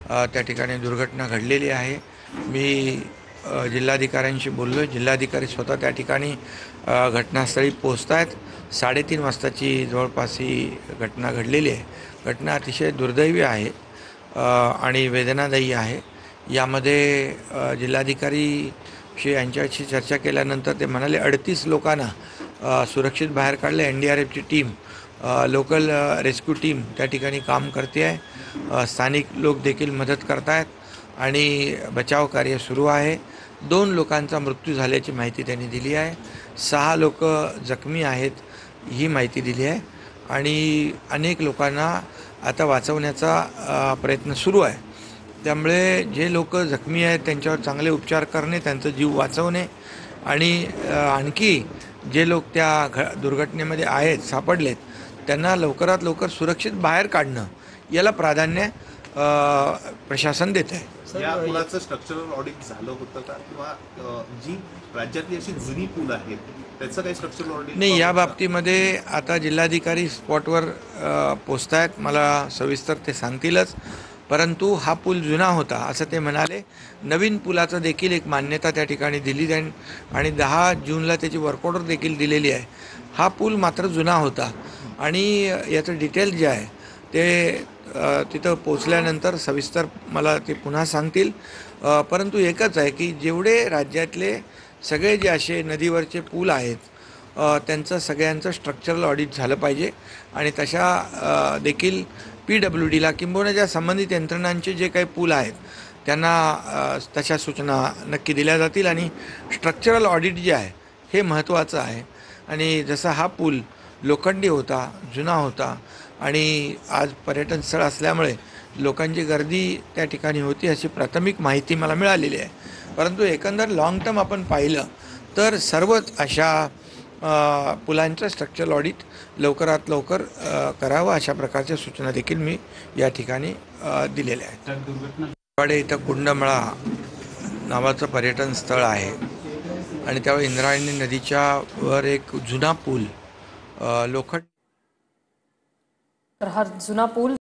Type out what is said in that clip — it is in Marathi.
त्या ठिकाणी दुर्घटना घडलेली आहे। मी जिल्हाधिकाऱ्यांशी बोललो। जिल्हाधिकारी स्वतः त्या ठिकाणी घटनास्थळी पोहोचत आहेत। 3:30 वाजताची जवळपास ही घटना घडलेली आहे। घटना अतिशय दुर्दैवी आहे आणि वेदनादायी आहे। यामध्ये जिल्हाधिकारी यांच्याशी चर्चा केल्यानंतर ते म्हणाले 38 लोकांना सुरक्षित बाहेर काढले। NDRFची टीम, लोकल रेस्क्यू टीम त्या ठिकाणी काम करते आहे। स्थानिक लोक देखील मदत करत आहेत आणि बचाव कार्य सुरू आहे। 2 लोकांचा मृत्यू झाल्याची माहिती त्यांनी दिली आहे। 6 लोक जखमी आहेत ही माहिती दिली आहे आणि अनेक लोकांना आता वाचवण्याचा प्रयत्न सुरू आहे। त्यामुळे जे लोक जखमी आहेत त्यांच्यावर चांगले उपचार करणे, त्यांचा जीव वाचवणे आणि आणखी जे लोक त्या दुर्घटनेमध्ये आहेत, सापडलेत, त्यांना लवकरात लवकर सुरक्षित बाहेर काढणं याला प्राधान्य प्रशासन देत आहे। या पुलाचं स्ट्रक्चरल ऑडिट झालं होतं का, किंवा जी राज्यातली अशी जुनी पूल आहेत त्याचं काही स्ट्रक्चरल ऑडिट नाही? या बाबतीमध्ये आता जिल्हाधिकारी स्पॉटवर पोचत आहेत। मला सविस्तर ते सांगतीलच, परंतु हा पूल जुना होता असं ते म्हणाले। नवीन पुलाचं देखील एक मान्यता त्या ठिकाणी दिली आणि 10 जूनला त्याची वर्क ऑर्डर देखील दिलेली आहे। हा पूल मात्र जुना होता आणि याचं डिटेल जे आहे ते तिथं पोचल्यानंतर सविस्तर मला ते पुन्हा सांगतील। परंतु एकच आहे की जेवढे राज्यातले सगळे जे असे नदीवरचे पूल आहेत त्यांचं सगळ्यांचं स्ट्रक्चरल ऑडिट झालं पाहिजे आणि तशा देखील PWDला किंबहुना ज्या संबंधित यंत्रणांचे जे काही पूल आहेत त्यांना तशा सूचना नक्की दिल्या जातील आणि स्ट्रक्चरल ऑडिट जे आहे हे महत्त्वाचं आहे। आणि जसा हा पूल लोखंडी होता, जुना होता आणि आज पर्यटन स्थळ असल्यामुळे लोकांची गर्दी त्या ठिकाणी होती अशी प्राथमिक माहिती मला मिळालेली आहे। परंतु एकंदर लॉंग टर्म आपण पाहिलं तर सर्वच अशा पुलांचं स्ट्रक्चरल ऑडिट लवकरात लवकर करावं अशा प्रकारच्या सूचना देखील मी या ठिकाणी दिलेल्या आहेत। वाडे इथं कुंडमळा नावाचं पर्यटन स्थळ आहे आणि त्यावेळी इंद्रायणी नदीच्या वर एक जुना पूल लोखंड हा जुना पूल